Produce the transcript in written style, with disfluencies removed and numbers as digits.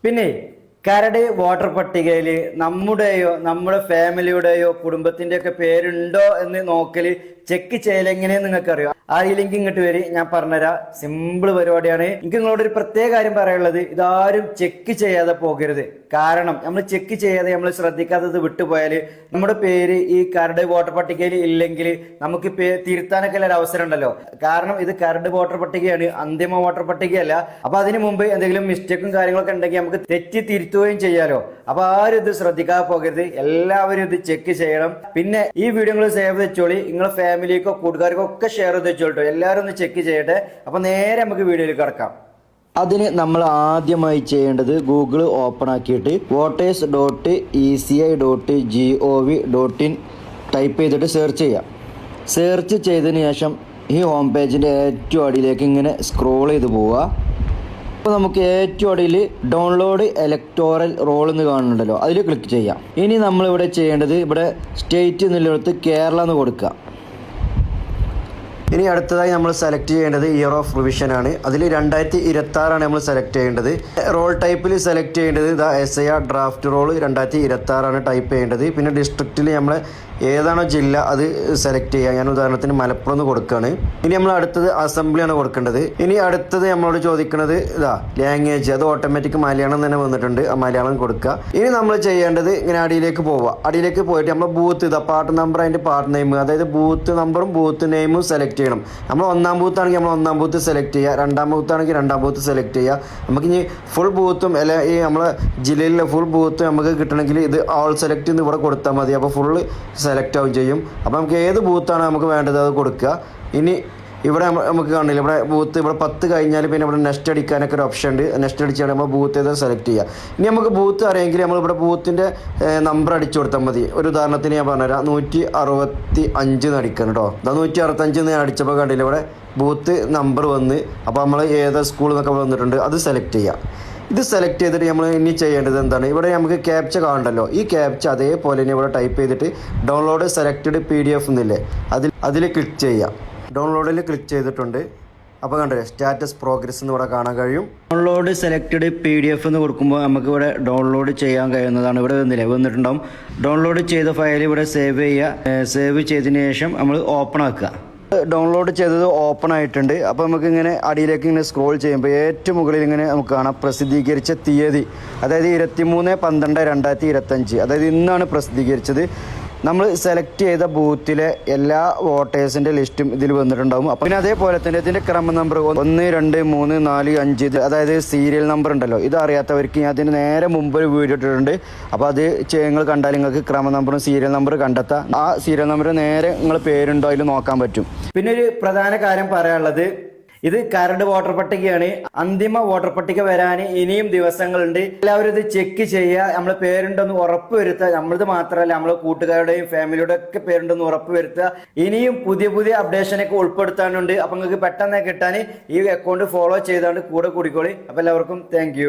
പിന്നെ കരട് വോട്ടർ പട്ടികയിൽ നമ്മുടെ ഫാമിലിയുടെയോ കുടുംബത്തിന്റെയൊക്കെ പേരുണ്ടോ എന്ന് നോക്കല് ചെക്ക് ചെയ്യലെങ്ങനെയെന്ന് നിങ്ങൾക്ക് അറിയാം. ആ ഈ ലിങ്ക് ഇങ്ങോട്ട് വരി, ഞാൻ പറഞ്ഞുതരാം. സിമ്പിൾ പരിപാടിയാണ്. എനിക്ക് നിങ്ങളോട് ഒരു പ്രത്യേക കാര്യം പറയാനുള്ളത്, ഇതാരും ചെക്ക് ചെയ്യാതെ പോകരുത്. കാരണം നമ്മൾ ചെക്ക് ചെയ്യാതെ നമ്മൾ ശ്രദ്ധിക്കാത്തത് വിട്ടുപോയാൽ നമ്മുടെ പേര് ഈ കരട് വോട്ടർ പട്ടികയിൽ ഇല്ലെങ്കിൽ നമുക്ക് തിരുത്താനൊക്കെ ഒരു അവസരം ഉണ്ടല്ലോ. കാരണം ഇത് കരട് വോട്ടർ പട്ടികയാണ്, അന്തിമ വോട്ടർ പട്ടികയല്ല. അപ്പൊ അതിനു മുമ്പ് എന്തെങ്കിലും മിസ്റ്റേക്കും കാര്യങ്ങളൊക്കെ ഉണ്ടെങ്കിൽ നമുക്ക് തെറ്റി തിരുത്തുകയും ചെയ്യാലോ. അപ്പൊ ആരും ഇത് ശ്രദ്ധിക്കാതെ പോകരുത്, എല്ലാവരും ഇത് ചെക്ക് ചെയ്യണം. പിന്നെ ഈ വീഡിയോ നിങ്ങൾ സേവ് വെച്ചോളി, നിങ്ങളെ ഫാമിലിക്കോ കൂട്ടുകാർക്കോ ഒക്കെ ഷെയർ ചെയ്ത് വെച്ചോളൂ. എല്ലാവരും ഒന്ന് ചെക്ക് ചെയ്യട്ടെ. അപ്പൊ നേരെ നമുക്ക് വീഡിയോയിൽ കിടക്കാം. അതിന് നമ്മൾ ആദ്യമായി ചെയ്യേണ്ടത് ഗൂഗിൾ ഓപ്പൺ ആക്കിയിട്ട് voters.eci.gov.in ടൈപ്പ് ചെയ്തിട്ട് സെർച്ച് ചെയ്യാം. സെർച്ച് ചെയ്തതിന് ശേഷം ഈ ഹോം പേജിൻ്റെ ഏറ്റവും അടിയിലേക്ക് ഇങ്ങനെ സ്ക്രോൾ ചെയ്ത് പോവുക. അപ്പോൾ നമുക്ക് ഏറ്റവും അടിയിൽ ഡൗൺലോഡ് ഇലക്ടോറൽ റോൾ എന്ന് കാണുന്നുണ്ടല്ലോ, അതിൽ ക്ലിക്ക് ചെയ്യാം. ഇനി നമ്മളിവിടെ ചെയ്യേണ്ടത് ഇവിടെ സ്റ്റേറ്റ് എന്നുള്ളിടത്ത് കേരള എന്ന് കൊടുക്കുക. ഇനി അടുത്തതായി നമ്മൾ സെലക്ട് ചെയ്യേണ്ടത് ഇയർ ഓഫ് റിവിഷൻ ആണ്. അതിൽ 2026 നമ്മൾ സെലക്ട് ചെയ്യേണ്ടത്. റോൾ ടൈപ്പിൽ സെലക്ട് ചെയ്യേണ്ടത് SIR ഡ്രാഫ്റ്റ് റോൾ 2026 ടൈപ്പ് ചെയ്യേണ്ടത്. പിന്നെ ഡിസ്ട്രിക്റ്റിൽ നമ്മൾ ഏതാണോ ജില്ല അത് സെലക്ട് ചെയ്യുക. ഞാൻ ഉദാഹരണത്തിന് മലപ്പുറം എന്ന് കൊടുക്കുകയാണ്. ഇനി നമ്മൾ അടുത്തത് അസംബ്ലിയാണ് കൊടുക്കേണ്ടത്. ഇനി അടുത്തത് നമ്മളോട് ചോദിക്കുന്നത് ലാംഗ്വേജ്, അത് ഓട്ടോമാറ്റിക് മലയാളം തന്നെ വന്നിട്ടുണ്ട്, ആ മലയാളം കൊടുക്കുക. ഇനി നമ്മൾ ചെയ്യേണ്ടത് ഇങ്ങനെ അടിയിലേക്ക് പോവുക. അടിയിലേക്ക് പോയിട്ട് നമ്മൾ ബൂത്ത് പാർട്ട് നമ്പർ, അതിൻ്റെ പാർട്ട് നെയിം, അതായത് ബൂത്ത് നമ്പറും ബൂത്ത് നെയിമും സെലക്ട് ചെയ്യണം. നമ്മൾ ഒന്നാം ബൂത്ത് ആണെങ്കിൽ നമ്മൾ ഒന്നാം ബൂത്ത് സെലക്ട് ചെയ്യുക, രണ്ടാം ബൂത്ത് ആണെങ്കിൽ രണ്ടാം ബൂത്ത് സെലക്ട് ചെയ്യുക. നമുക്ക് ഇനി ഫുൾ ബൂത്തും അല്ല ഈ നമ്മളെ ജില്ലയിലെ ഫുൾ ബൂത്ത് നമുക്ക് കിട്ടണമെങ്കിൽ ഇത് ഓൾ സെലക്ട് എന്ന് ഇവിടെ കൊടുത്താൽ മതി. അപ്പോൾ ഫുള്ള് സെലക്ട് ആവും ചെയ്യും. അപ്പോൾ നമുക്ക് ഏത് ബൂത്താണ് നമുക്ക് വേണ്ടത് അത് കൊടുക്കുക. ഇനി ഇവിടെ നമുക്ക് കാണില്ല, ഇവിടെ ബൂത്ത് ഇവിടെ 10 കഴിഞ്ഞാൽ പിന്നെ ഇവിടെ നെക്സ്റ്റ് അടിക്കാനൊക്കെ ഒരു ഓപ്ഷൻ ഉണ്ട്. നെക്സ്റ്റ് അടിച്ചാൽ നമ്മൾ ബൂത്ത് ഏതാ സെലക്ട് ചെയ്യുക. ഇനി നമുക്ക് ബൂത്ത് അറിയെങ്കിൽ നമ്മൾ ഇവിടെ ബൂത്തിൻ്റെ നമ്പർ അടിച്ചു കൊടുത്താൽ മതി. ഒരു ഉദാഹരണത്തിന് ഞാൻ പറഞ്ഞുതരാം, 165 അടിക്കണം കേട്ടോ. 165 അടിച്ചപ്പോൾ കണ്ടില്ല ഇവിടെ ബൂത്ത് നമ്പർ വന്ന്. അപ്പോൾ നമ്മൾ ഏതാ സ്കൂൾ എന്നൊക്കെ വന്നിട്ടുണ്ട്, അത് സെലക്ട് ചെയ്യുക. ഇത് സെലക്ട് ചെയ്തിട്ട് നമ്മൾ ഇനി ചെയ്യേണ്ടത് എന്താണ്, ഇവിടെ നമുക്ക് ക്യാപ്ച കാണണ്ടല്ലോ, ഈ ക്യാപ്ച അതേപോലെ തന്നെ ഇവിടെ ടൈപ്പ് ചെയ്തിട്ട് ഡൗൺലോഡ് സെലക്റ്റഡ് PDF എന്നില്ലേ അതിൽ ക്ലിക്ക് ചെയ്യുക. ഡൗൺലോഡിൽ ക്ലിക്ക് ചെയ്തിട്ടുണ്ട്. അപ്പോൾ കണ്ടേ സ്റ്റാറ്റസ് പ്രോഗ്രസ് എന്ന് ഇവിടെ കാണാൻ കഴിയും. ഡൗൺലോഡ് സെലക്റ്റഡ് PDF എന്ന് കൊടുക്കുമ്പോൾ നമുക്ക് ഇവിടെ ഡൗൺലോഡ് ചെയ്യാൻ കഴിയുന്നതാണ്. ഇവിടെ വന്നിട്ടുണ്ടാവും. ഡൗൺലോഡ് ചെയ്ത ഫയൽ ഇവിടെ സേവ് ചെയ്യുക. സേവ് ചെയ്തതിന് ശേഷം നമ്മൾ ഓപ്പൺ ആക്കുക. ഡൗൺലോഡ് ചെയ്തത് ഓപ്പൺ ആയിട്ടുണ്ട്. അപ്പോൾ നമുക്ക് ഇങ്ങനെ അടിയിലേക്ക് ഇങ്ങനെ സ്ക്രോൾ ചെയ്യുമ്പോൾ ഏറ്റവും മുകളിൽ ഇങ്ങനെ നമുക്ക് കാണാം പ്രസിദ്ധീകരിച്ച തീയതി, അതായത് 23/12/2025, അതായത് ഇന്നാണ് പ്രസിദ്ധീകരിച്ചത്. നമ്മൾ സെലക്ട് ചെയ്ത ബൂത്തിലെ എല്ലാ വോട്ടേഴ്സിൻ്റെ ലിസ്റ്റും ഇതിൽ വന്നിട്ടുണ്ടാകും. അപ്പം പിന്നെ അതേപോലെ തന്നെ ഇതിൻ്റെ ക്രമ നമ്പർ 1, 2, 3, 4, 5 അതായത് സീരിയൽ നമ്പർ ഉണ്ടല്ലോ, ഇത് അറിയാത്തവർക്ക് ഞാൻ അതിന് നേരെ മുമ്പ് ഒരു വീഡിയോ ഇട്ടിട്ടുണ്ട്. അപ്പോൾ അത് നിങ്ങൾ കണ്ടാൽ നിങ്ങൾക്ക് ക്രമ നമ്പറും സീരിയൽ നമ്പർ കണ്ടെത്താം. ആ സീരിയൽ നമ്പർ നേരെ നിങ്ങൾ പേരുണ്ടോ അതിൽ നോക്കാൻ പറ്റും. പിന്നെ ഒരു പ്രധാന കാര്യം പറയാനുള്ളത്, ഇത് കരട് വോട്ടർ പട്ടികയാണ്. അന്തിമ വോട്ടർ പട്ടിക വരാൻ ഇനിയും ദിവസങ്ങളുണ്ട്. എല്ലാവരും ഇത് ചെക്ക് ചെയ്യുക. നമ്മൾ പേരുണ്ടെന്ന് ഉറപ്പ് വരുത്തുക. നമ്മളത് മാത്രമല്ല, നമ്മളെ കൂട്ടുകാരുടെയും ഫാമിലിയുടെ ഒക്കെ പേരുണ്ടെന്ന് ഉറപ്പ് വരുത്തുക. ഇനിയും പുതിയ അപ്ഡേഷനൊക്കെ ഉൾപ്പെടുത്താനുണ്ട്. അപ്പൊ നിങ്ങൾക്ക് പെട്ടെന്ന് കിട്ടാൻ ഈ അക്കൗണ്ട് ഫോളോ ചെയ്താണ്ട് കൂടെ കൂടിക്കോളി. അപ്പൊ എല്ലാവർക്കും താങ്ക്